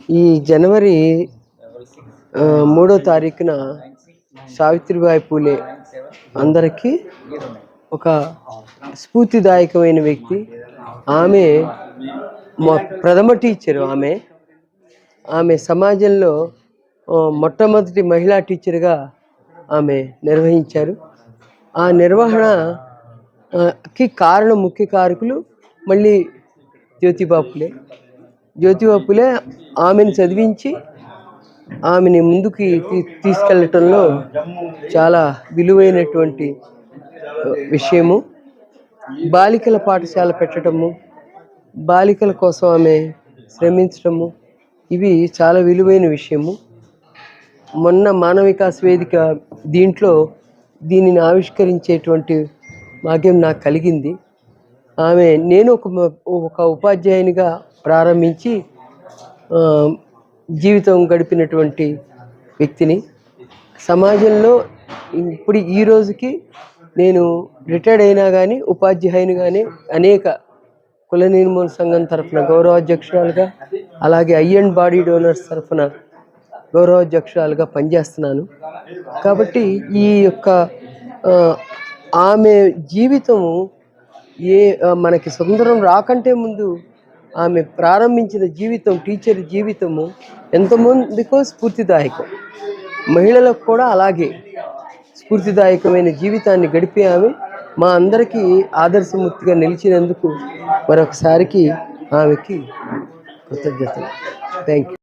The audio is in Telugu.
ఈ జనవరి 3వ తారీఖున సావిత్రిబాయి పూలే అందరికీ ఒక స్ఫూర్తిదాయకమైన వ్యక్తి. ఆమె ప్రథమ టీచరు. ఆమె సమాజంలో మొట్టమొదటి మహిళా టీచర్గా ఆమె నిర్వహించారు. ఆ నిర్వహణకి ముఖ్య కారకులు మళ్ళీ జ్యోతిబా పూలే ఆమెను చదివించి ఆమెని ముందుకి తీసుకెళ్ళటంలో చాలా విలువైనటువంటి విషయము. బాలికల పాఠశాల పెట్టడము, బాలికల కోసం ఆమె శ్రమించడము, ఇవి చాలా విలువైన విషయము. మొన్న మానవ వికాస్ వేదిక దీనిని ఆవిష్కరించేటువంటి భాగ్యం నాకు కలిగింది. నేను ఒక ఉపాధ్యాయునిగా ప్రారంభించి జీవితం గడిపినటువంటి వ్యక్తిని. సమాజంలో ఇప్పుడు ఈ రోజుకి నేను రిటైర్డ్ అయినా కానీ ఉపాధ్యాయునిగానే అనేక కుల నిర్మూలన సంఘం తరఫున గౌరవాధ్యక్షురాలుగా, అలాగే ఐ అండ్ బాడీ డోనర్స్ తరఫున గౌరవాధ్యక్షురాలుగా పనిచేస్తున్నాను. కాబట్టి ఈ యొక్క ఆమె జీవితము మనకి సుందరం రాకంటే ముందు ఆమె ప్రారంభించిన జీవితం, టీచర్ జీవితము ఎంతమందికో స్ఫూర్తిదాయకం. మహిళలకు కూడా అలాగే స్ఫూర్తిదాయకమైన జీవితాన్ని గడిపే ఆమె మా అందరికీ ఆదర్శమూర్తిగా నిలిచినందుకు మరొకసారికి ఆమెకి కృతజ్ఞతలు. Thank you.